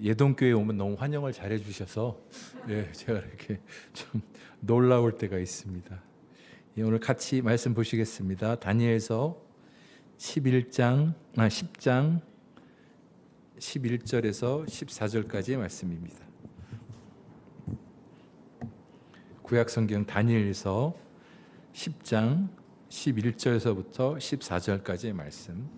예동교회 오면 너무 환영을 잘해 주셔서 제가 이렇게 좀 놀라울 때가 있습니다. 오늘 같이 말씀 보시겠습니다. 다니엘서 10장 11절에서 14절까지의 말씀입니다. 구약성경 다니엘서 10장 11절에서부터 14절까지의 말씀.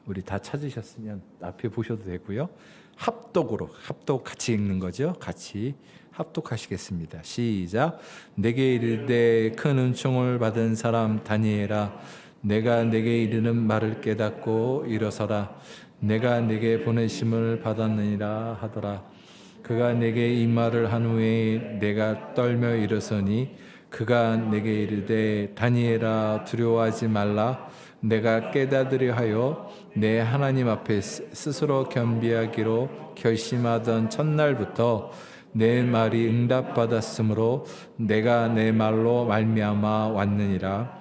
우리 다 찾으셨으면 앞에 보셔도 되고요. 합독 같이 읽는 거죠. 같이 합독하시겠습니다. 시작. 내게 이르되 큰 은총을 받은 사람 다니엘아, 내가 내게 이르는 말을 깨닫고 일어서라. 내가 내게 보내심을 받았느니라 하더라. 그가 내게 이 말을 한 후에 내가 떨며 일어서니 그가 내게 이르되 다니엘아, 두려워하지 말라. 내가 깨닫으려 하여 내 하나님 앞에 스스로 겸비하기로 결심하던 첫날부터 내 말이 응답받았으므로 내가 내 말로 말미암아 왔느니라.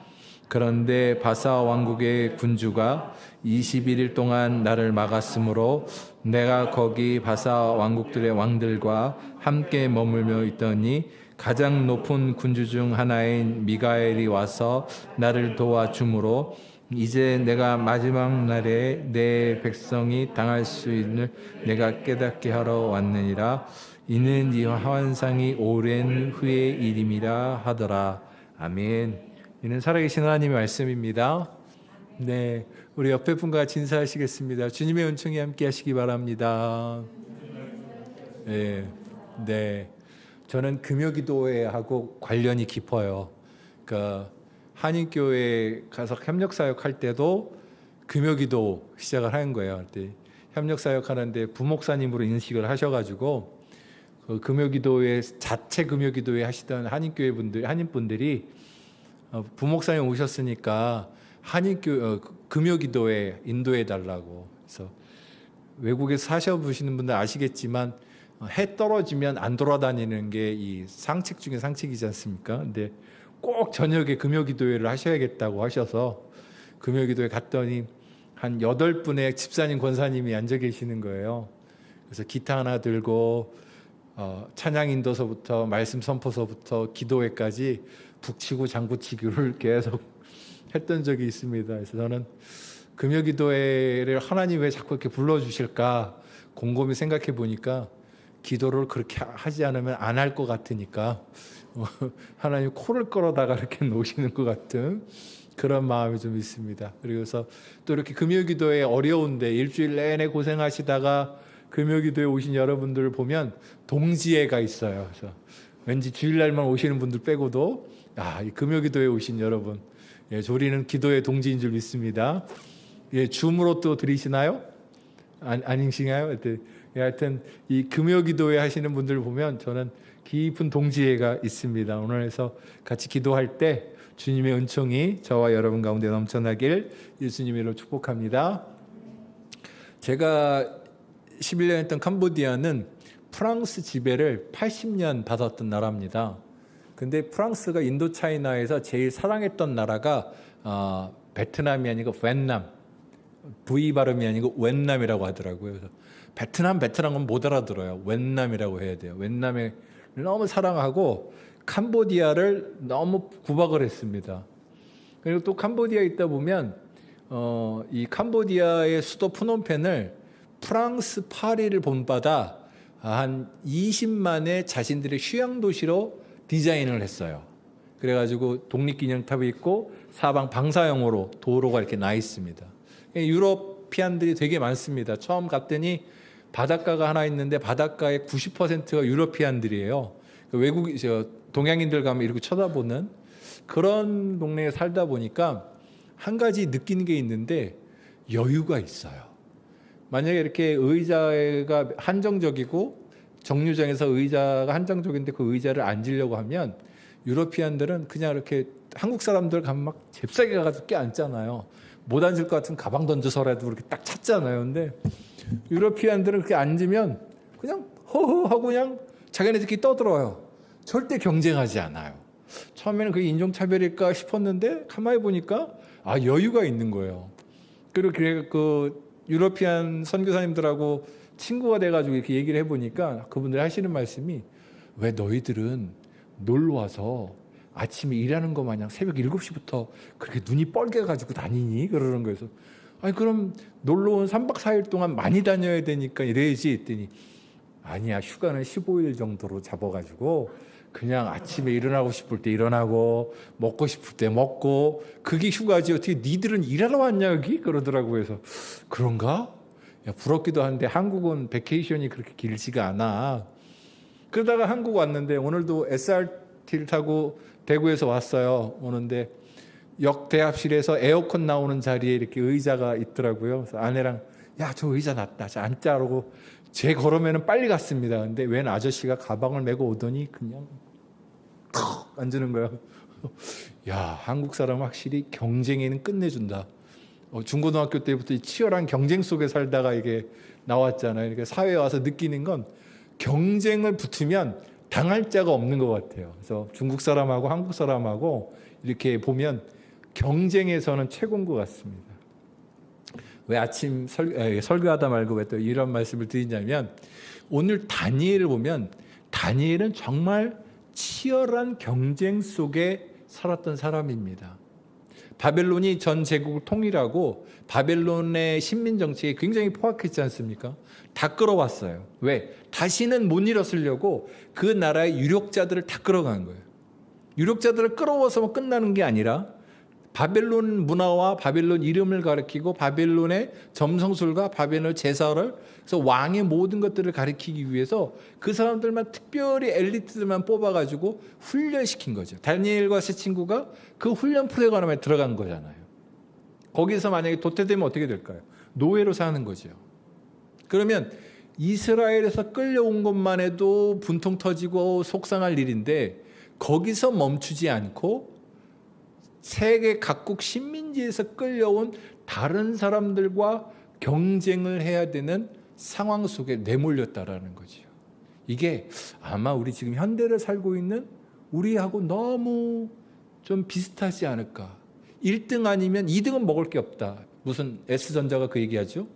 그런데 바사 왕국의 군주가 21일 동안 나를 막았으므로 내가 거기 바사 왕국들의 왕들과 함께 머물며 있더니 가장 높은 군주 중 하나인 미가엘이 와서 나를 도와주므로 이제 내가 마지막 날에 내 백성이 당할 수 있는 내가 깨닫게 하러 왔느니라. 이는 이 환상이 오랜 후의 일임이라 하더라. 아멘. 이는 살아계신 하나님의 말씀입니다. 네, 우리 옆에 분과 같이 인사하시겠습니다. 주님의 은총이 함께 하시기 바랍니다. 네. 저는 금요기도회하고 관련이 깊어요. 그러니까 한인교회 가서 협력사역 할 때도 금요기도 시작을 하는 거예요. 그때 협력사역 하는데 부목사님으로 인식을 하셔가지고 그 금요기도회 자체 금요기도회 하시던 한인교회 분들, 한인분들이 부목사님 오셨으니까 금요기도회 인도해 달라고. 그래서 외국에서 사셔보시는 분들 아시겠지만 해 떨어지면 안 돌아다니는 게 이 상책 중에 상책이지 않습니까? 근데 꼭 저녁에 금요기도회를 하셔야겠다고 하셔서 금요기도회 갔더니 한 8분의 집사님 권사님이 앉아 계시는 거예요. 그래서 기타 하나 들고 찬양 인도서부터 말씀 선포서부터 기도회까지 북치고 장구치기를 계속 했던 적이 있습니다. 그래서 저는 금요기도회를 하나님 왜 자꾸 이렇게 불러주실까 곰곰이 생각해 보니까 기도를 그렇게 하지 않으면 안 할 것 같으니까 하나님 코를 끌어다가 이렇게 놓으시는 것 같은 그런 마음이 좀 있습니다. 그래서 또 이렇게 금요기도회 어려운데 일주일 내내 고생하시다가 금요기도에 오신 여러분들을 보면 동지애가 있어요. 그래서 왠지 주일날만 오시는 분들 빼고도 이 금요기도에 오신 여러분, 우리는 기도의 동지인 줄 믿습니다. 줌으로 또 드리시나요? 아니신가요? 하여튼 이 금요기도회 하시는 분들 보면 저는 깊은 동지애가 있습니다. 오늘 해서 같이 기도할 때 주님의 은총이 저와 여러분 가운데 넘쳐나길 예수님의 이름으로 축복합니다. 제가 11년 했던 캄보디아는 프랑스 지배를 80년 받았던 나라입니다. 근데 프랑스가 인도차이나에서 제일 사랑했던 나라가 베트남이 아니고 웬남, V 발음이 아니고 웬남이라고 하더라고요. 그래서 베트남은 못 알아들어요. 웬남이라고 해야 돼요. 웬남에 너무 사랑하고 캄보디아를 너무 구박을 했습니다. 그리고 또 캄보디아에 있다 보면 이 캄보디아의 수도 프놈펜을 프랑스 파리를 본받아 한 20만의 자신들의 휴양 도시로 디자인을 했어요. 그래가지고 독립기념탑이 있고 사방 방사형으로 도로가 이렇게 나 있습니다. 유러피안들이 되게 많습니다. 처음 갔더니 바닷가가 하나 있는데 바닷가의 90%가 유러피안들이에요. 동양인들 가면 이렇게 쳐다보는 그런 동네에 살다 보니까 한 가지 느끼는 게 있는데 여유가 있어요. 만약에 이렇게 의자가 한정적이고 정류장에서 의자가 한정적인데 그 의자를 앉으려고 하면 유러피안들은 그냥 이렇게 한국 사람들 가면 막 잽싸게 가가지고 껴앉잖아요. 못 앉을 것 같으면 가방 던져서라도 이렇게 딱 찾잖아요. 근데 유러피안들은 그렇게 앉으면 그냥 허허하고 그냥 자기네들끼리 떠들어요. 절대 경쟁하지 않아요. 처음에는 그게 인종차별일까 싶었는데 가만히 보니까 여유가 있는 거예요. 그리고 그 유러피안 선교사님들하고 친구가 돼가지고 이렇게 얘기를 해보니까 그분들이 하시는 말씀이, 왜 너희들은 놀러 와서 아침에 일하는 거 마냥 새벽 7시부터 그렇게 눈이 뻘개가지고 다니니? 그러는 거예요. 그래서 아니 그럼 놀러 온 3박 4일 동안 많이 다녀야 되니까 이래야지 했더니, 아니야, 휴가는 15일 정도로 잡아가지고 그냥 아침에 일어나고 싶을 때 일어나고 먹고 싶을 때 먹고 그게 휴가지, 어떻게 니들은 일하러 왔냐 여기? 그러더라고요. 그래서 그런가? 야, 부럽기도 한데 한국은 베케이션이 그렇게 길지가 않아. 그러다가 한국 왔는데 오늘도 SRT를 타고 대구에서 왔어요. 오는데 역 대합실에서 에어컨 나오는 자리에 이렇게 의자가 있더라고요. 그래서 아내랑, 야, 저 의자 낫다, 자 앉자, 그러고 제 걸음에는 빨리 갔습니다. 근데 웬 아저씨가 가방을 메고 오더니 그냥 턱 앉는 거예요. 야, 한국 사람은 확실히 경쟁에는 끝내준다. 중고등학교 때부터 치열한 경쟁 속에 살다가 이게 나왔잖아요. 그러니까 사회에 와서 느끼는 건 경쟁을 붙으면 당할 자가 없는 것 같아요. 그래서 중국 사람하고 한국 사람하고 이렇게 보면 경쟁에서는 최고인 것 같습니다. 왜 아침 설교하다 말고 왜 또 이런 말씀을 드리냐면, 오늘 다니엘을 보면 다니엘은 정말 치열한 경쟁 속에 살았던 사람입니다. 바벨론이 전 제국을 통일하고 바벨론의 식민 정책에 굉장히 포악했지 않습니까? 다 끌어왔어요. 왜? 다시는 못 일었으려고 그 나라의 유력자들을 다 끌어간 거예요. 유력자들을 끌어와서 끝나는 게 아니라 바벨론 문화와 바벨론 이름을 가리키고 바벨론의 점성술과 바벨론 제사를, 그래서 왕의 모든 것들을 가리키기 위해서 그 사람들만, 특별히 엘리트들만 뽑아가지고 훈련시킨 거죠. 다니엘과 세 친구가 그 훈련 프로그램에 들어간 거잖아요. 거기서 만약에 도태되면 어떻게 될까요? 노예로 사는 거죠. 그러면 이스라엘에서 끌려온 것만 해도 분통 터지고 속상할 일인데, 거기서 멈추지 않고 세계 각국 식민지에서 끌려온 다른 사람들과 경쟁을 해야 되는 상황 속에 내몰렸다라는 거죠. 이게 아마 우리 지금 현대를 살고 있는 우리하고 너무 좀 비슷하지 않을까. 1등 아니면 2등은 먹을 게 없다. 무슨 S전자가 그 얘기하죠.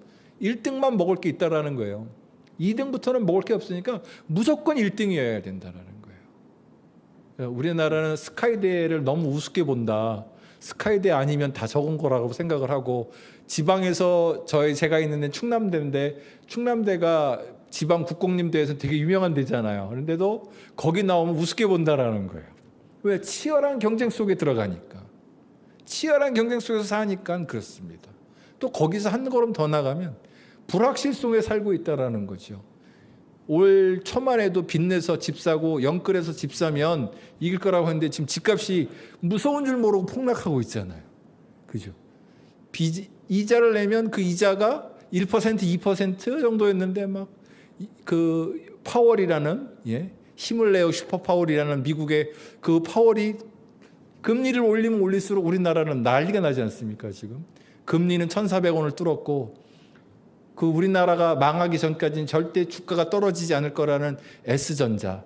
1등만 먹을 게 있다라는 거예요. 2등부터는 먹을 게 없으니까 무조건 1등이어야 된다라는 거예요. 우리나라는 스카이대를 너무 우습게 본다. 스카이대 아니면 다 적은 거라고 생각을 하고, 지방에서 제가 있는 데는 충남대인데, 충남대가 지방 국공립대에서 되게 유명한 데잖아요. 그런데도 거기 나오면 우습게 본다라는 거예요. 왜? 치열한 경쟁 속에 들어가니까. 치열한 경쟁 속에서 사니까 그렇습니다. 또 거기서 한 걸음 더 나가면 불확실 속에 살고 있다라는 거죠. 올 초만 해도 빚내서 집 사고 영끌해서 집 사면 이길 거라고 했는데 지금 집값이 무서운 줄 모르고 폭락하고 있잖아요. 그죠? 이자를 내면 그 이자가 1%, 2% 정도였는데 막 그 파월이라는, 힘을 내요 슈퍼파월이라는 미국의 그 파월이 금리를 올리면 올릴수록 우리나라는 난리가 나지 않습니까? 지금 금리는 1,400원을 뚫었고, 그 우리나라가 망하기 전까지는 절대 주가가 떨어지지 않을 거라는 S전자,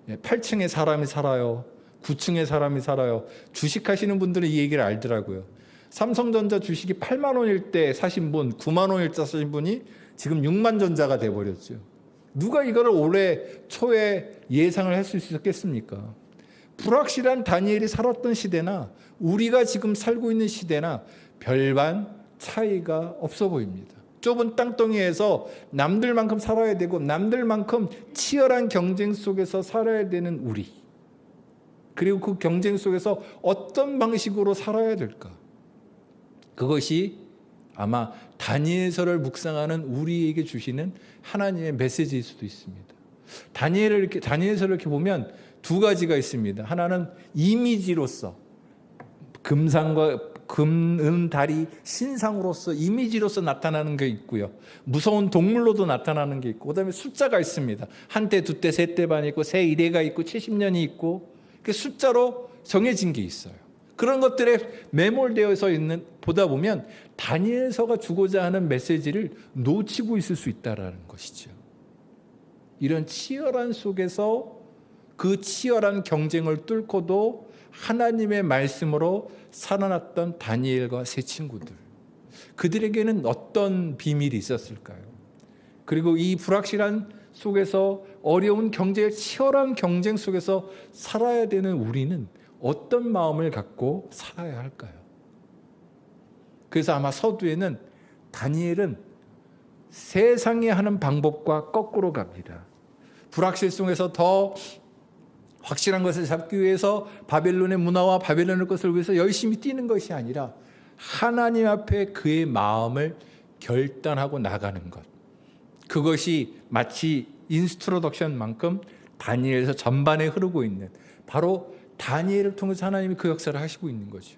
8층에 사람이 살아요, 9층에 사람이 살아요. 주식하시는 분들은 이 얘기를 알더라고요. 삼성전자 주식이 8만 원일 때 사신 분, 9만 원일 때 사신 분이 지금 6만 전자가 돼버렸죠. 누가 이거를 올해 초에 예상을 할 수 있었겠습니까? 불확실한 다니엘이 살았던 시대나 우리가 지금 살고 있는 시대나 별반 차이가 없어 보입니다. 좁은 땅덩이에서 남들만큼 살아야 되고 남들만큼 치열한 경쟁 속에서 살아야 되는 우리, 그리고 그 경쟁 속에서 어떤 방식으로 살아야 될까? 그것이 아마 다니엘서를 묵상하는 우리에게 주시는 하나님의 메시지일 수도 있습니다. 다니엘서를 이렇게 보면 두 가지가 있습니다. 하나는 이미지로서, 금상과 금, 은, 달이 신상으로서 이미지로서 나타나는 게 있고요. 무서운 동물로도 나타나는 게 있고, 그다음에 숫자가 있습니다. 한때, 두때, 세때 반이 있고, 새 1회가 있고, 70년이 있고, 그 숫자로 정해진 게 있어요. 그런 것들에 매몰되어서 보다 보면 다니엘서가 주고자 하는 메시지를 놓치고 있을 수 있다는 것이죠. 이런 치열한 속에서 그 치열한 경쟁을 뚫고도 하나님의 말씀으로 살아났던 다니엘과 세 친구들, 그들에게는 어떤 비밀이 있었을까요? 그리고 이 불확실한 속에서 어려운 치열한 경쟁 속에서 살아야 되는 우리는 어떤 마음을 갖고 살아야 할까요? 그래서 아마 서두에는 다니엘은 세상이 하는 방법과 거꾸로 갑니다. 불확실 속에서 더 확실한 것을 잡기 위해서 바벨론의 문화와 바벨론의 것을 위해서 열심히 뛰는 것이 아니라 하나님 앞에 그의 마음을 결단하고 나가는 것. 그것이 마치 인스트로덕션만큼 다니엘에서 전반에 흐르고 있는, 바로 다니엘을 통해서 하나님이 그 역사를 하시고 있는 거죠.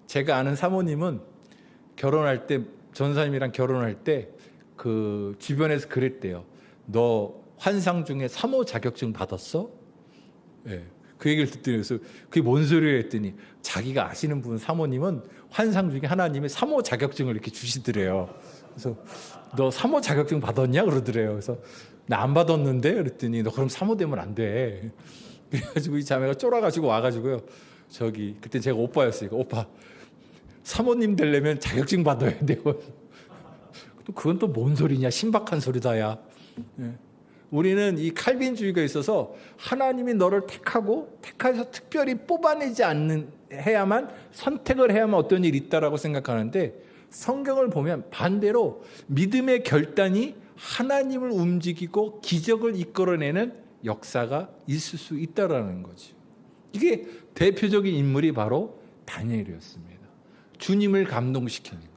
제가 아는 사모님은 결혼할 때, 전사님이랑 결혼할 때 그 주변에서 그랬대요. 너 환상 중에 사모 자격증 받았어? 네. 그 얘기를 듣더니, 그래서 그게 뭔 소리야 했더니, 자기가 아시는 분 사모님은 환상 중에 하나님이 사모 자격증을 이렇게 주시더래요. 그래서 너 사모 자격증 받았냐 그러더래요. 그래서 나 안 받았는데 그랬더니, 너 그럼 사모 되면 안 돼. 그래가지고 이 자매가 쫄아가지고 와가지고요, 저기 그때 제가 오빠였으니까, 오빠 사모님 되려면 자격증 받아야 돼요. 그건 또 뭔 소리냐, 신박한 소리다야. 예. 우리는 이 칼빈주의가 있어서 하나님이 너를 택해서 특별히 뽑아내지 해야만, 선택을 해야만 어떤 일이 있다라고 생각하는데, 성경을 보면 반대로 믿음의 결단이 하나님을 움직이고 기적을 이끌어내는 역사가 있을 수 있다라는 거죠. 이게 대표적인 인물이 바로 다니엘이었습니다. 주님을 감동시키는 것,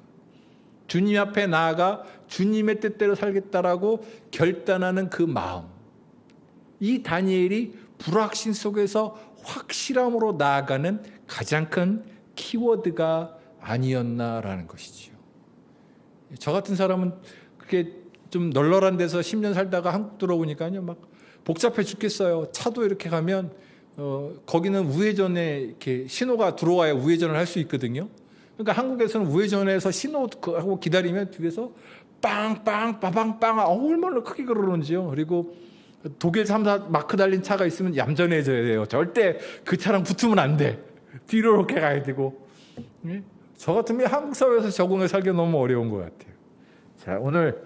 주님 앞에 나아가 주님의 뜻대로 살겠다라고 결단하는 그 마음. 이 다니엘이 불확신 속에서 확실함으로 나아가는 가장 큰 키워드가 아니었나라는 것이지요. 저 같은 사람은 그게 좀 널널한 데서 10년 살다가 한국 들어오니까요, 막 복잡해 죽겠어요. 차도 이렇게 가면 거기는 우회전에 이렇게 신호가 들어와야 우회전을 할 수 있거든요. 그러니까 한국에서는 우회전에서 신호하고 기다리면 뒤에서 빵빵 빠방빵 얼마나 크게 그러는지요. 그리고 독일 3사 마크 달린 차가 있으면 얌전해져야 돼요. 절대 그 차랑 붙으면 안 돼. 뒤로 이렇게 가야 되고. 저 같으면 한국 사회에서 적응을 살기 너무 어려운 것 같아요. 자, 오늘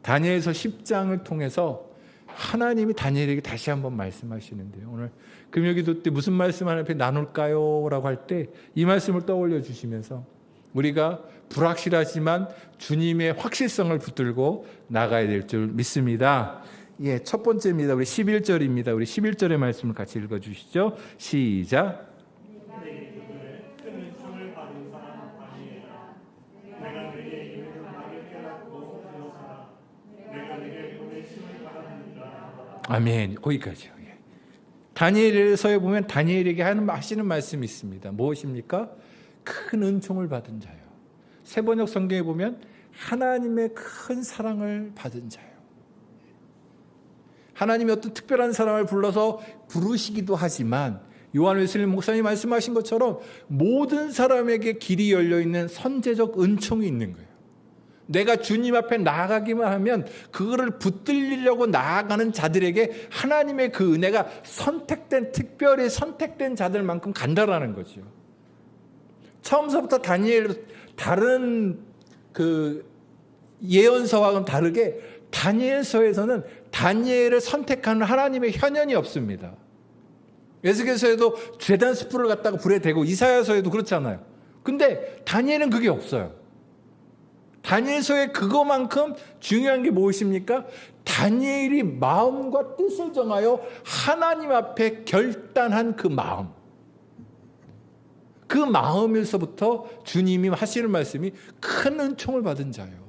다니엘서 10장을 통해서 하나님이 다니엘에게 다시 한번 말씀하시는데요. 오늘 금요기도 때 무슨 말씀 하나님 나눌까요? 라고 할 때 이 말씀을 떠올려 주시면서 우리가 불확실하지만 주님의 확실성을 붙들고 나가야 될 줄 믿습니다. 예, 첫 번째입니다. 우리 11절입니다. 우리 11절의 말씀을 같이 읽어 주시죠. 시작. 아멘. 거기까지요. 예. 다니엘서에 보면 다니엘에게 하시는 말씀이 있습니다. 무엇입니까? 큰 은총을 받은 자요. 세번역 성경에 보면 하나님의 큰 사랑을 받은 자요. 하나님이 어떤 특별한 사람을 불러서 부르시기도 하지만 요한 웨슬리 목사님 말씀하신 것처럼 모든 사람에게 길이 열려 있는 선제적 은총이 있는 거예요. 내가 주님 앞에 나아가기만 하면 그거를 붙들리려고 나아가는 자들에게 하나님의 그 은혜가 특별히 선택된 자들만큼 간다라는 거죠. 처음서부터 다른 그 예언서와는 다르게 다니엘서에서는 다니엘을 선택하는 하나님의 현현이 없습니다. 에스겔서에도 제단 숯불을 갖다가 불에 대고 이사야서에도 그렇잖아요. 근데 다니엘은 그게 없어요. 다니엘서에 그거만큼 중요한 게 무엇입니까? 다니엘이 마음과 뜻을 정하여 하나님 앞에 결단한 그 마음. 그 마음에서부터 주님이 하시는 말씀이 큰 은총을 받은 자요.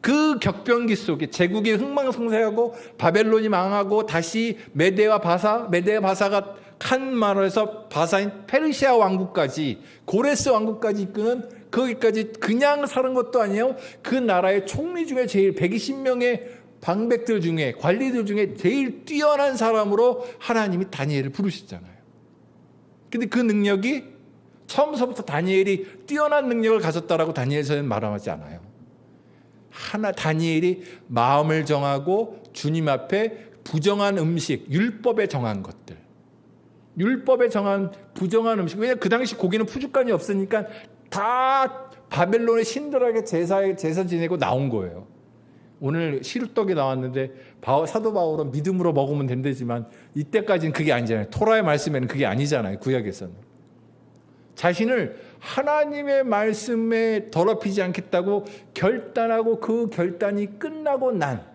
그 격변기 속에 제국이 흥망성쇠하고 바벨론이 망하고 다시 메대와 바사가 칸 말에서 바사인 페르시아 왕국까지 고레스 왕국까지 이끄는 거기까지 그냥 사는 것도 아니에요. 그 나라의 총리 중에 제일 120명의 방백들 중에 관리들 중에 제일 뛰어난 사람으로 하나님이 다니엘을 부르셨잖아요. 근데 그 능력이 처음서부터 다니엘이 뛰어난 능력을 가졌다라고 다니엘서에는 말하지 않아요. 다니엘이 마음을 정하고 주님 앞에 부정한 음식, 율법에 정한 것들, 율법에 정한 부정한 음식. 왜냐하면 그 당시 고기는 푸주간이 없으니까 다 바벨론의 신들에게 제사 지내고 나온 거예요. 오늘 시루떡이 나왔는데 사도 바울은 믿음으로 먹으면 된다지만 이때까지는 그게 아니잖아요. 토라의 말씀에는 그게 아니잖아요. 구약에서는. 자신을 하나님의 말씀에 더럽히지 않겠다고 결단하고 그 결단이 끝나고 난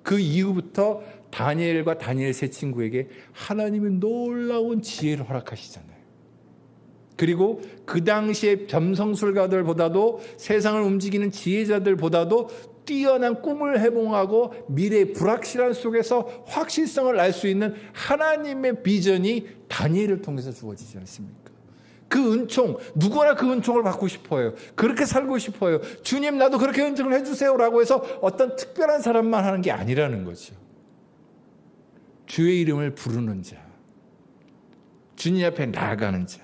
그 이후부터 다니엘과 다니엘 세 친구에게 하나님은 놀라운 지혜를 허락하시잖아요. 그리고 그 당시에 점성술가들보다도 세상을 움직이는 지혜자들보다도 뛰어난 꿈을 해몽하고 미래의 불확실한 속에서 확실성을 알 수 있는 하나님의 비전이 다니엘을 통해서 주어지지 않습니까? 그 은총, 누구나 그 은총을 받고 싶어요. 그렇게 살고 싶어요. 주님 나도 그렇게 은총을 해주세요라고 해서 어떤 특별한 사람만 하는 게 아니라는 거죠. 주의 이름을 부르는 자, 주님 앞에 나아가는 자.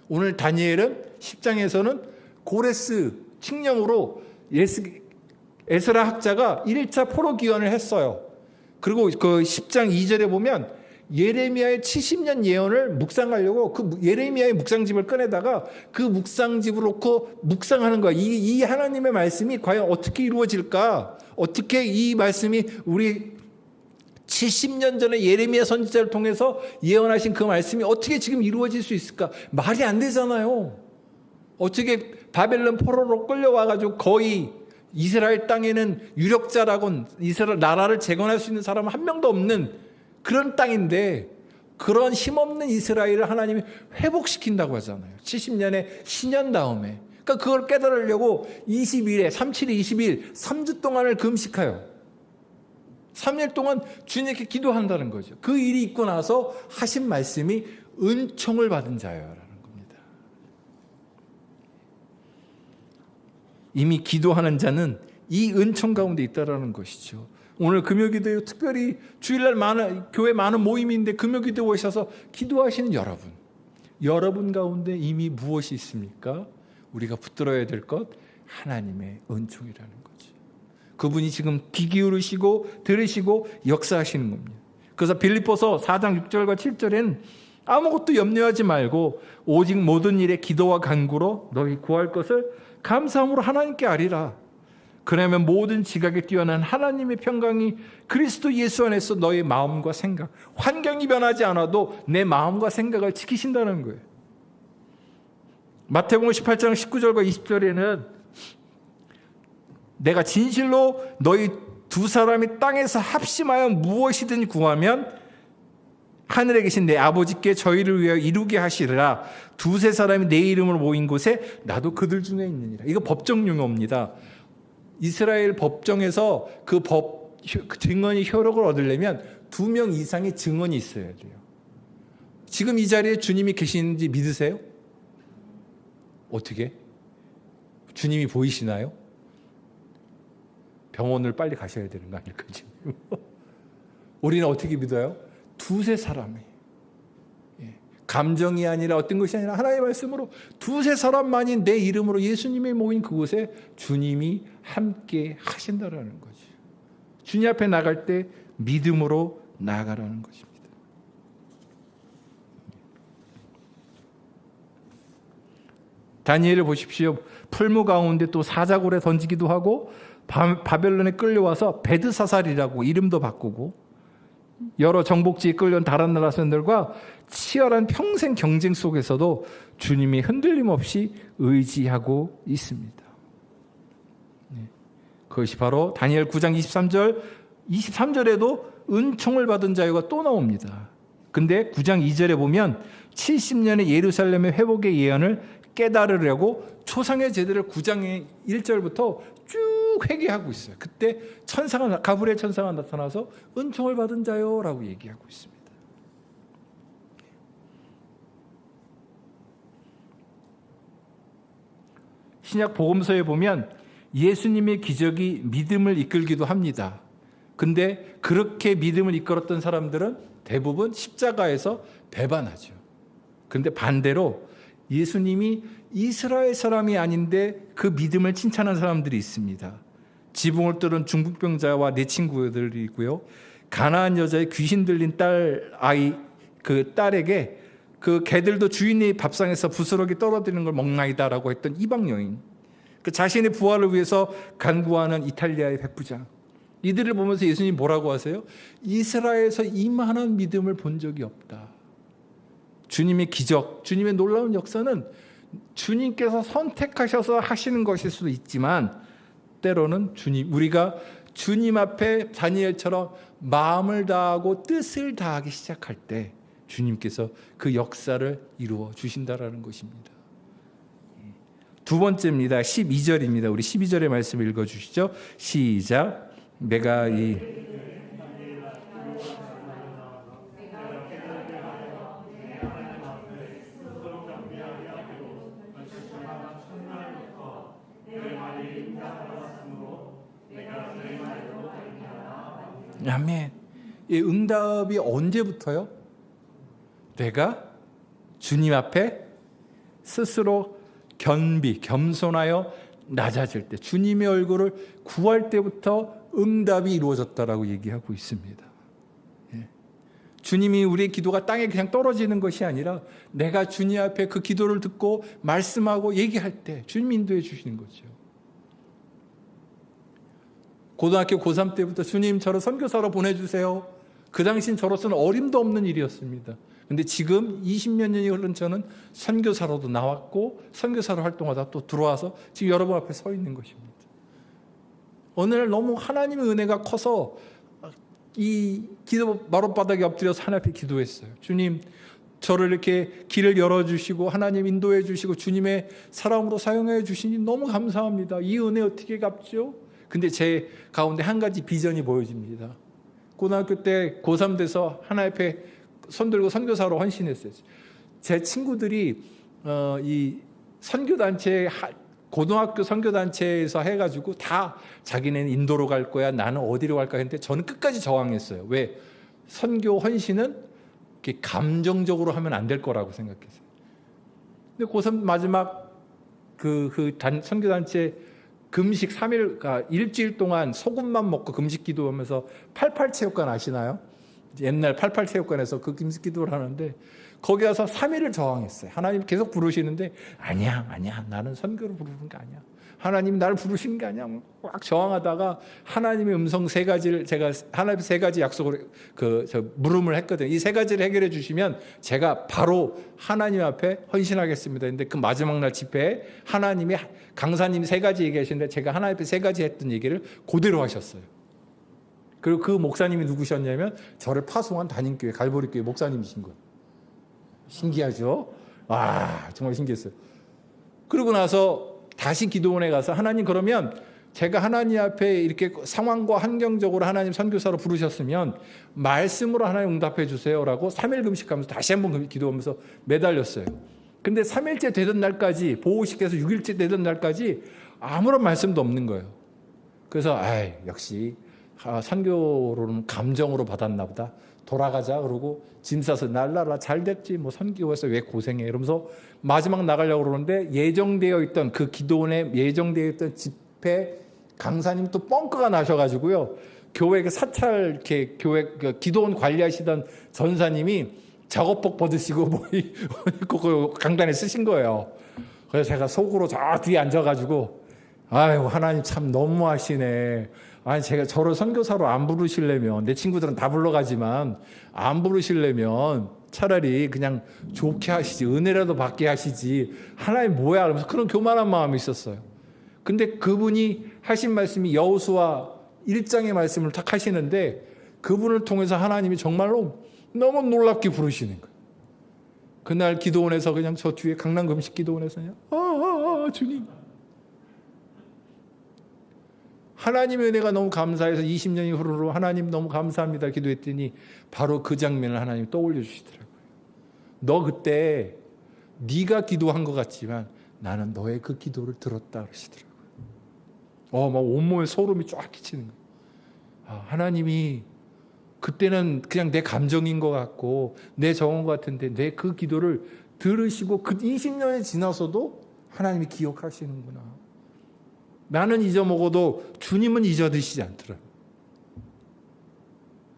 오늘 다니엘은 10장에서는 고레스 칙령으로 에스라 학자가 1차 포로 기원을 했어요. 그리고 그 10장 2절에 보면 예레미야의 70년 예언을 묵상하려고 그 예레미야의 묵상집을 꺼내다가 그 묵상집을 놓고 묵상하는 거야. 이 하나님의 말씀이 과연 어떻게 이루어질까? 어떻게 이 말씀이 우리 70년 전에 예레미야 선지자를 통해서 예언하신 그 말씀이 어떻게 지금 이루어질 수 있을까? 말이 안 되잖아요. 어떻게 바벨론 포로로 끌려와가지고 거의 이스라엘 땅에는 유력자라고는 이스라엘 나라를 재건할 수 있는 사람은 한 명도 없는 그런 땅인데 그런 힘없는 이스라엘을 하나님이 회복시킨다고 하잖아요. 70년의 신년 다음에. 그러니까 그걸 깨달으려고 20일에 37일 20일 3주 동안을 금식해요. 3일 동안 주님께 기도한다는 거죠. 그 일이 있고 나서 하신 말씀이 은총을 받은 자여라는 겁니다. 이미 기도하는 자는 이 은총 가운데 있다라는 것이죠. 오늘 금요기도에 특별히 주일날 교회 많은 모임인데 금요기도에 오셔서 기도하시는 여러분 가운데 이미 무엇이 있습니까? 우리가 붙들어야 될 것 하나님의 은총이라는 거죠. 그분이 지금 귀 기울이시고 들으시고 역사하시는 겁니다. 그래서 빌립보서 4장 6절과 7절에는 아무것도 염려하지 말고 오직 모든 일에 기도와 간구로 너희 구할 것을 감사함으로 하나님께 아리라. 그러면 모든 지각에 뛰어난 하나님의 평강이 그리스도 예수 안에서 너의 마음과 생각, 환경이 변하지 않아도 내 마음과 생각을 지키신다는 거예요. 마태복음 18장 19절과 20절에는 내가 진실로 너희 두 사람이 땅에서 합심하여 무엇이든 구하면 하늘에 계신 내 아버지께 저희를 위하여 이루게 하시리라. 두세 사람이 내 이름으로 모인 곳에 나도 그들 중에 있느니라. 이거 법정 용어입니다. 이스라엘 법정에서 그 증언이 효력을 얻으려면 2명 이상의 증언이 있어야 돼요. 지금 이 자리에 주님이 계시는지 믿으세요? 어떻게? 주님이 보이시나요? 병원을 빨리 가셔야 되는 거 아닐까 지금? 우리는 어떻게 믿어요? 두세 사람이 감정이 아니라 어떤 것이 아니라 하나님의 말씀으로 두세 사람만이 내 이름으로 예수님이 모인 그곳에 주님이 함께 하신다라는 거죠. 주님 앞에 나갈 때 믿음으로 나아가라는 것입니다. 다니엘을 보십시오. 풀무 가운데 또 사자굴에 던지기도 하고 바벨론에 끌려와서 베드사살이라고 이름도 바꾸고 여러 정복지에 끌려온 다른 나라 사람들과 치열한 평생 경쟁 속에서도 주님이 흔들림 없이 의지하고 있습니다. 그것이 바로 다니엘 9장 23절에도 은총을 받은 자유가 또 나옵니다. 근데 9장 2절에 보면 70년의 예루살렘의 회복의 예언을 깨달으려고 초상의 제도를 9장 1절부터 쭉 회개하고 있어요. 그때 가브리엘 천사가 나타나서 은총을 받은 자요라고 얘기하고 있습니다. 신약 복음서에 보면 예수님의 기적이 믿음을 이끌기도 합니다. 근데 그렇게 믿음을 이끌었던 사람들은 대부분 십자가에서 배반하죠. 근데 반대로 예수님이 이스라엘 사람이 아닌데 그 믿음을 칭찬한 사람들이 있습니다. 지붕을 뚫은 중풍병자와 네 친구들이고요. 가나안 여자의 귀신 들린 그 딸에게 그 개들도 주인의 밥상에서 부스러기 떨어뜨리는 걸 먹나이다라고 했던 이방 여인. 그 자신의 부활을 위해서 간구하는 이탈리아의 백부장. 이들을 보면서 예수님 뭐라고 하세요? 이스라엘에서 이만한 믿음을 본 적이 없다. 주님의 기적, 주님의 놀라운 역사는 주님께서 선택하셔서 하시는 것일 수도 있지만 때로는 우리가 주님 앞에 다니엘처럼 마음을 다하고 뜻을 다하기 시작할 때 주님께서 그 역사를 이루어 주신다라는 것입니다. 두 번째입니다. 12절입니다. 우리 12절의 말씀 읽어주시죠. 시작. 내가 이 아멘. 이 응답이 언제부터요? 내가 주님 앞에 스스로 겸손하여 낮아질 때, 주님의 얼굴을 구할 때부터 응답이 이루어졌다라고 얘기하고 있습니다. 예. 주님이 우리의 기도가 땅에 그냥 떨어지는 것이 아니라 내가 주님 앞에 그 기도를 듣고 말씀하고 얘기할 때 주님 인도해 주시는 거죠. 고등학교 고3 때부터 주님 저를 선교사로 보내주세요. 그 당시엔 저로서는 어림도 없는 일이었습니다. 근데 지금 20몇 년이 흐른 저는 선교사로도 나왔고 선교사로 활동하다 또 들어와서 지금 여러분 앞에 서 있는 것입니다. 어느 날 너무 하나님의 은혜가 커서 이 기도 마룻바닥에 엎드려서 하나님 앞에 기도했어요. 주님, 저를 이렇게 길을 열어주시고 하나님 인도해 주시고 주님의 사람으로 사용해 주시니 너무 감사합니다. 이 은혜 어떻게 갚죠? 근데 제 가운데 한 가지 비전이 보여집니다. 고등학교 때 고3 돼서 하나님 앞에 손들고 선교사로 헌신했어요. 제 친구들이 이 선교단체, 고등학교 선교단체에서 해가지고 다 자기네는 인도로 갈 거야, 나는 어디로 갈까 했는데 저는 끝까지 저항했어요. 왜? 선교 헌신은 이렇게 감정적으로 하면 안 될 거라고 생각했어요. 근데 고3 마지막 선교단체 금식 3일, 그러니까 일주일 동안 소금만 먹고 금식 기도하면서 88체육관 아시나요? 옛날 88체육관에서 그 금식 기도를 하는데 거기 가서 3일을 저항했어요. 하나님 계속 부르시는데 아니야 나는 선교로 부르는 거 아니야. 하나님 나를 부르신 게 아니야. 꽉 저항하다가 하나님의 음성 3가지를 제가 하나님 3가지 약속을 물음을 했거든요. 이 3가지를 해결해 주시면 제가 바로 하나님 앞에 헌신하겠습니다. 근데 그 마지막 날 집회에 하나님이 강사님이 3가지 얘기하시는데 제가 하나님 앞에 3가지 했던 얘기를 그대로 하셨어요. 그리고 그 목사님이 누구셨냐면 저를 파송한 담임교회 갈보리교회 목사님이신 거예요. 신기하죠? 와, 정말 신기했어요. 그러고 나서 다시 기도원에 가서 하나님, 그러면 제가 하나님 앞에 이렇게 상황과 환경적으로 하나님 선교사로 부르셨으면 말씀으로 하나님 응답해 주세요라고 3일 금식하면서 다시 한번 기도하면서 매달렸어요. 근데 3일째 되던 날까지, 보호식에서 6일째 되던 날까지 아무런 말씀도 없는 거예요. 그래서 역시 선교로는 감정으로 받았나 보다. 돌아가자 그러고 짐 싸서 날라라 잘 됐지 뭐 선교해서 왜 고생해 이러면서 마지막 나가려고 그러는데 예정되어 있던 그 기도원에 예정되어 있던 집회 강사님 또 뻥크가 나셔가지고요, 교회 그 사찰 이렇게 교회 그 기도원 관리하시던 전사님이 작업복 벗으시고 뭐 그 강단에 쓰신 거예요. 그래서 제가 속으로 저 뒤에 앉아가지고 아유 하나님 참 너무하시네. 아니 제가 저를 선교사로 안 부르시려면, 내 친구들은 다 불러가지만 안 부르시려면 차라리 그냥 좋게 하시지, 은혜라도 받게 하시지, 하나님 뭐야 그러면서 그런 교만한 마음이 있었어요. 근데 그분이 하신 말씀이 여호수아 1장의 말씀을 탁 하시는데 그분을 통해서 하나님이 정말로 너무 놀랍게 부르시는 거예요. 그날 기도원에서 그냥 저 뒤에 강남금식 기도원에서 그냥 주님, 하나님의 은혜가 너무 감사해서 20년이 흐르고 하나님 너무 감사합니다 기도했더니 바로 그 장면을 하나님이 떠올려 주시더라고요. 너 그때 네가 기도한 것 같지만 나는 너의 그 기도를 들었다 그러시더라고요. 막 온몸에 소름이 쫙 끼치는 거예요. 하나님이 그때는 그냥 내 감정인 것 같고 내 정원 같은데 내 그 기도를 들으시고 그 20년이 지나서도 하나님이 기억하시는구나. 나는 잊어먹어도 주님은 잊어드시지 않더라고요.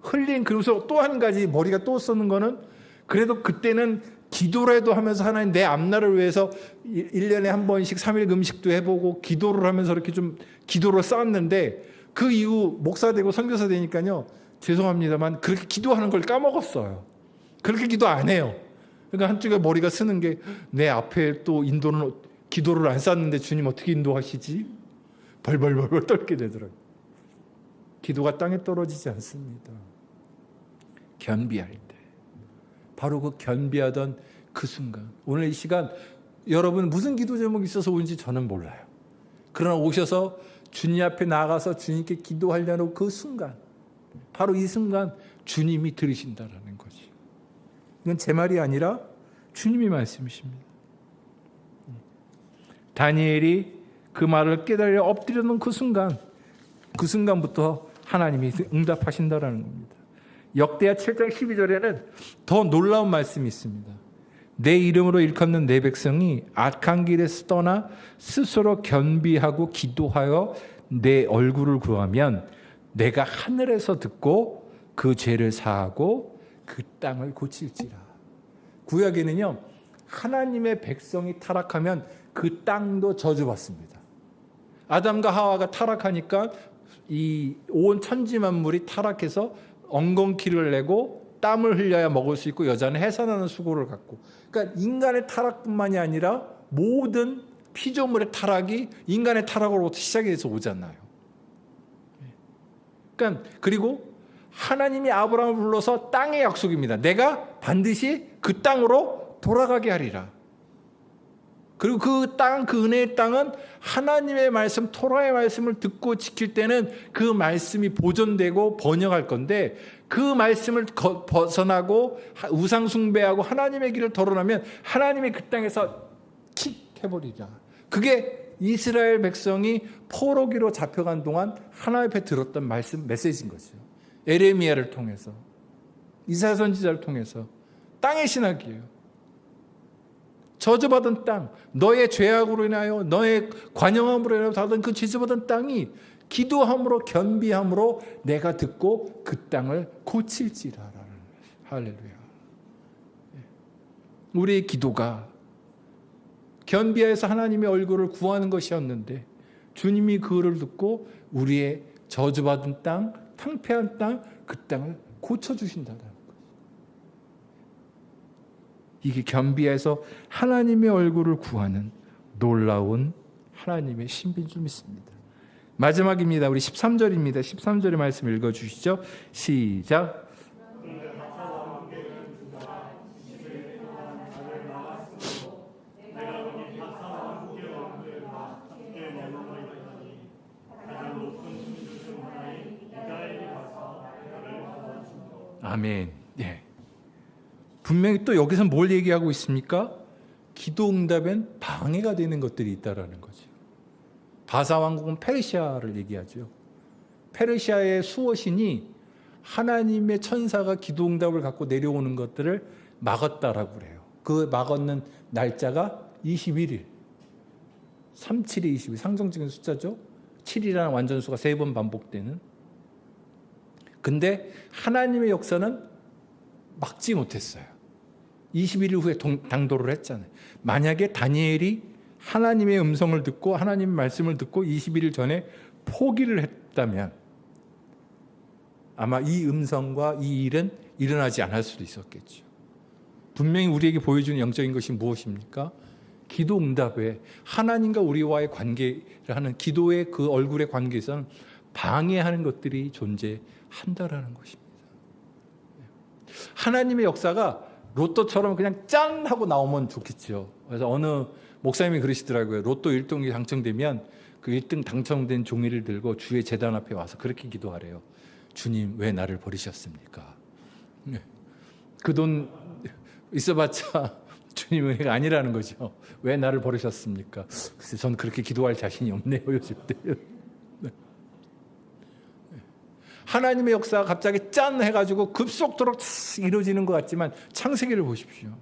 흘린, 그래서 또 한 가지 머리가 또 쓰는 거는, 그래도 그때는 기도라도 하면서 하나님 내 앞날을 위해서 1년에 한 번씩 3일 금식도 해보고 기도를 하면서 이렇게 좀 기도를 쌓았는데 그 이후 목사 되고 선교사 되니까요. 죄송합니다만 그렇게 기도하는 걸 까먹었어요. 그렇게 기도 안 해요. 그러니까 한쪽에 머리가 쓰는 게 내 앞에 또 인도는 기도를 안 쌓았는데 주님 어떻게 인도하시지? 벌벌벌벌 떨게 되더라고요. 기도가 땅에 떨어지지 않습니다. 견비할 때. 바로 그 견비하던 그 순간. 오늘 이 시간 여러분 무슨 기도 제목이 있어서 오는지 저는 몰라요. 그러나 오셔서 주님 앞에 나가서 주님께 기도하려는 그 순간. 바로 이 순간 주님이 들으신다라는 거지. 이건 제 말이 아니라 주님이 말씀이십니다. 다니엘이 그 말을 깨달아 엎드려놓은 그 순간부터 하나님이 응답하신다라는 겁니다. 역대하 7장 12절에는 더 놀라운 말씀이 있습니다. 내 이름으로 일컫는 내 백성이 악한 길에서 떠나 스스로 견비하고 기도하여 내 얼굴을 구하면 내가 하늘에서 듣고 그 죄를 사하고 그 땅을 고칠지라. 구약에는요, 하나님의 백성이 타락하면 그 땅도 저주받습니다. 아담과 하와가 타락하니까 이 온 천지 만물이 타락해서 엉겅퀴를 내고 땀을 흘려야 먹을 수 있고 여자는 해산하는 수고를 갖고, 그러니까 인간의 타락뿐만이 아니라 모든 피조물의 타락이 인간의 타락으로부터 시작이 돼서 오잖아요. 그러니까 그리고 하나님이 아브라함을 불러서 땅의 약속입니다. 내가 반드시 그 땅으로 돌아가게 하리라. 그리고 그 땅, 그 은혜의 땅은 하나님의 말씀, 토라의 말씀을 듣고 지킬 때는 그 말씀이 보존되고 번영할 건데, 그 말씀을 벗어나고 우상 숭배하고 하나님의 길을 덜어나면 하나님이 그 땅에서 킥 해버리자. 그게 이스라엘 백성이 포로기로 잡혀간 동안 하나님 앞에 들었던 말씀, 메시지인 거죠. 에레미야를 통해서, 이사야 선지자를 통해서 땅의 신학이에요. 저주받은 땅, 너의 죄악으로 인하여 너의 관영함으로 인하여 받은 그 저주받은 땅이 기도함으로 견비함으로 내가 듣고 그 땅을 고칠지라라는 것이. 할렐루야. 우리의 기도가 견비하여서 하나님의 얼굴을 구하는 것이었는데 주님이 그를 듣고 우리의 저주받은 땅, 탕폐한 땅, 그 땅을 고쳐주신다는 거예요. 이게 견비해서 하나님의 얼굴을 구하는 놀라운 하나님의 신비인 줄 믿습니다. 마지막입니다. 우리 13절입니다. 13절의 말씀 읽어주시죠. 시작. 아멘. 예. 분명히 또 여기서 뭘 얘기하고 있습니까? 기도 응답엔 방해가 되는 것들이 있다라는 거죠. 바사 왕국은 페르시아를 얘기하죠. 페르시아의 수호신이 하나님의 천사가 기도 응답을 갖고 내려오는 것들을 막았다라고 그래요. 그 막았는 날짜가 21일. 37이 22, 상징적인 숫자죠. 7이라는 완전수가 3번 반복되는. 근데 하나님의 역사는 막지 못했어요. 21일 후에 당도를 했잖아요. 만약에 다니엘이 하나님의 음성을 듣고 하나님의 말씀을 듣고 21일 전에 포기를 했다면 아마 이 음성과 이 일은 일어나지 않을 수도 있었겠죠. 분명히 우리에게 보여주는 영적인 것이 무엇입니까? 기도 응답에 하나님과 우리와의 관계를 하는 기도의 그 얼굴의 관계에서는 방해하는 것들이 존재한다라는 것입니다. 하나님의 역사가 로또처럼 그냥 짠 하고 나오면 좋겠죠. 그래서 어느 목사님이 그러시더라고요. 로또 1등이 당첨되면 그 1등 당첨된 종이를 들고 주의 제단 앞에 와서 그렇게 기도하래요. 주님 왜 나를 버리셨습니까? 그 돈 있어봤자 주님 은혜가 아니라는 거죠. 왜 나를 버리셨습니까? 글쎄 전 그렇게 기도할 자신이 없네요. 요즘 때. 하나님의 역사가 갑자기 짠 해가지고 급속도로 이루어지는 것 같지만 창세기를 보십시오.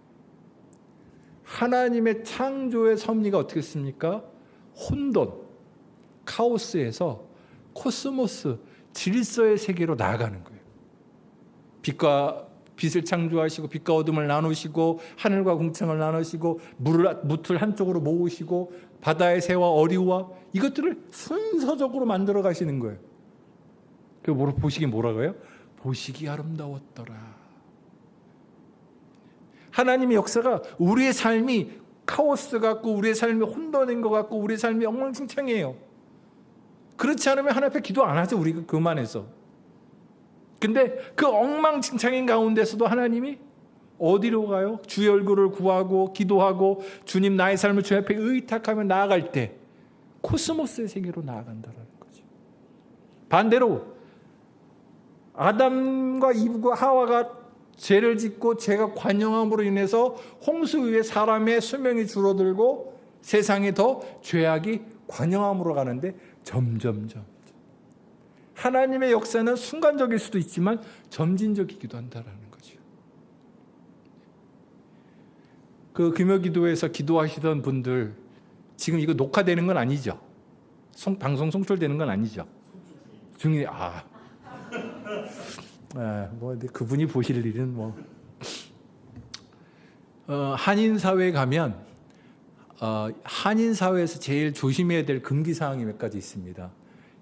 하나님의 창조의 섭리가 어떻게 했습니까? 혼돈, 카오스에서 코스모스, 질서의 세계로 나아가는 거예요. 빛과 빛을 창조하시고 빛과 어둠을 나누시고 하늘과 궁창을 나누시고 무틀 한쪽으로 모으시고 바다의 새와 어리와 이것들을 순서적으로 만들어 가시는 거예요. 그 보시기 뭐라고요? 보시기 아름다웠더라. 하나님의 역사가 우리의 삶이 카오스 같고 우리의 삶이 혼돈인 것 같고 우리의 삶이 엉망진창이에요. 그렇지 않으면 하나님 앞에 기도 안 하죠. 우리가 그만해서. 근데 그 엉망진창인 가운데서도 하나님이 어디로 가요? 주의 얼굴을 구하고 기도하고 주님 나의 삶을 주 앞에 의탁하며 나아갈 때 코스모스의 세계로 나아간다는 거죠. 반대로 아담과 이브가 하와가 죄를 짓고 죄가 관영함으로 인해서 홍수 위에 사람의 수명이 줄어들고 세상에 더 죄악이 관영함으로 가는데 점점 하나님의 역사는 순간적일 수도 있지만 점진적이기도 한다는 거죠. 그 금요기도에서 기도하시던 분들 지금 이거 녹화되는 건 아니죠? 방송 송출되는 건 아니죠? 중에 그분이 보실 일은 한인 사회에 가면 한인 사회에서 제일 조심해야 될 금기 사항이 몇 가지 있습니다.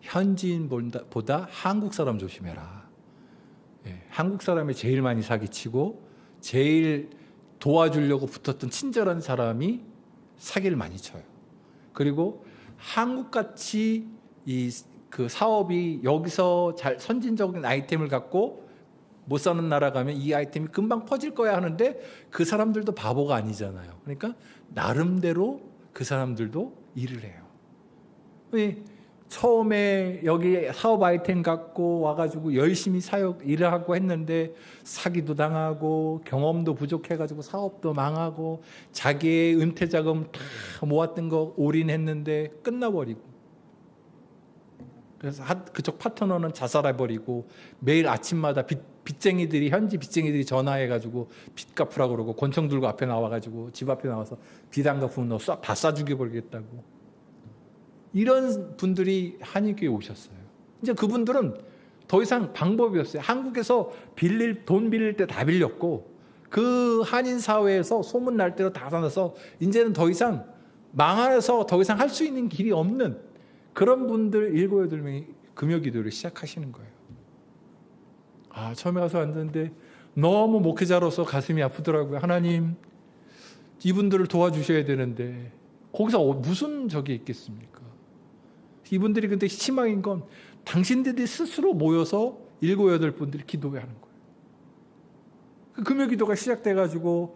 현지인보다 한국 사람 조심해라. 한국 사람이 제일 많이 사기치고 제일 도와주려고 붙었던 친절한 사람이 사기를 많이 쳐요. 그리고 한국같이 그 사업이 여기서 잘 선진적인 아이템을 갖고 못 사는 나라 가면 이 아이템이 금방 퍼질 거야 하는데 그 사람들도 바보가 아니잖아요. 그러니까 나름대로 그 사람들도 일을 해요. 처음에 여기 사업 아이템 갖고 와가지고 열심히 일을 하고 했는데 사기도 당하고 경험도 부족해가지고 사업도 망하고 자기의 은퇴 자금 다 모았던 거 올인했는데 끝나버리고 그래서 그쪽 파트너는 자살해버리고 매일 아침마다 현지 빚쟁이들이 전화해가지고 빚 갚으라고 그러고 권총 들고 앞에 나와가지고 집 앞에 나와서 빚 안 갚으면 너 다 싸 죽여버리겠다고. 이런 분들이 한인교회에 오셨어요. 이제 그분들은 더 이상 방법이 없어요. 한국에서 돈 빌릴 때 다 빌렸고 그 한인 사회에서 소문 날 대로 다 사서 이제는 더 이상 망해서 더 이상 할 수 있는 길이 없는 그런 분들 7-8명이 금요기도를 시작하시는 거예요. 처음에 가서 왔는데 너무 목회자로서 가슴이 아프더라고요. 하나님, 이분들을 도와주셔야 되는데 거기서 무슨 적이 있겠습니까? 이분들이 근데 희망인 건 당신들이 스스로 모여서 7-8분들이 기도해야 하는 거예요. 그 금요기도가 시작돼가지고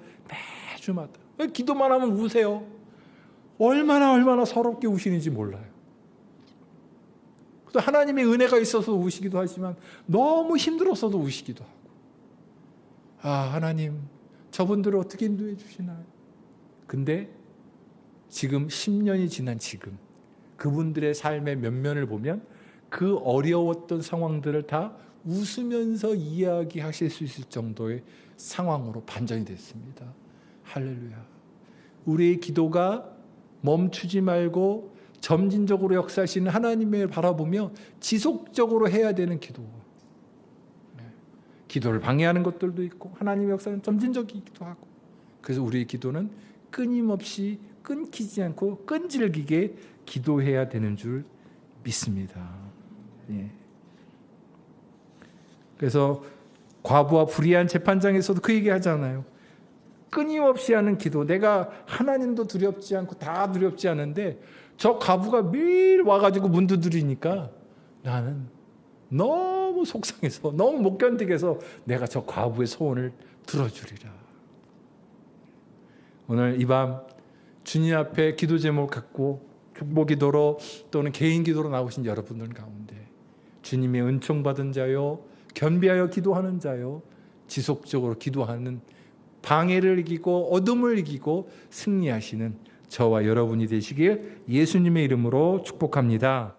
매주마다 기도만 하면 우세요. 얼마나 서럽게 우시는지 몰라요. 또 하나님의 은혜가 있어서 우시기도 하지만 너무 힘들어서도 우시기도 하고 하나님 저분들을 어떻게 인도해 주시나요? 근데 지금 10년이 지난 지금 그분들의 삶의 면면을 보면 그 어려웠던 상황들을 다 웃으면서 이야기하실 수 있을 정도의 상황으로 반전이 됐습니다. 할렐루야. 우리의 기도가 멈추지 말고 점진적으로 역사하시는 하나님을 바라보며 지속적으로 해야 되는 기도. 기도를 방해하는 것들도 있고 하나님의 역사는 점진적이기도 하고 그래서 우리의 기도는 끊임없이 끊기지 않고 끈질기게 기도해야 되는 줄 믿습니다. 그래서 과부와 불의한 재판장에서도 그 얘기 하잖아요. 끊임없이 하는 기도. 내가 하나님도 두렵지 않고 다 두렵지 않은데 저 과부가 매일 와가지고 문 두드리니까 나는 너무 속상해서 너무 못 견디게서 내가 저 과부의 소원을 들어주리라. 오늘 이 밤 주님 앞에 기도 제목 갖고 축복기도로 또는 개인 기도로 나오신 여러분들 가운데 주님의 은총 받은 자요 겸비하여 기도하는 자요 지속적으로 기도하는 방해를 이기고 어둠을 이기고 승리하시는 저와 여러분이 되시길 예수님의 이름으로 축복합니다.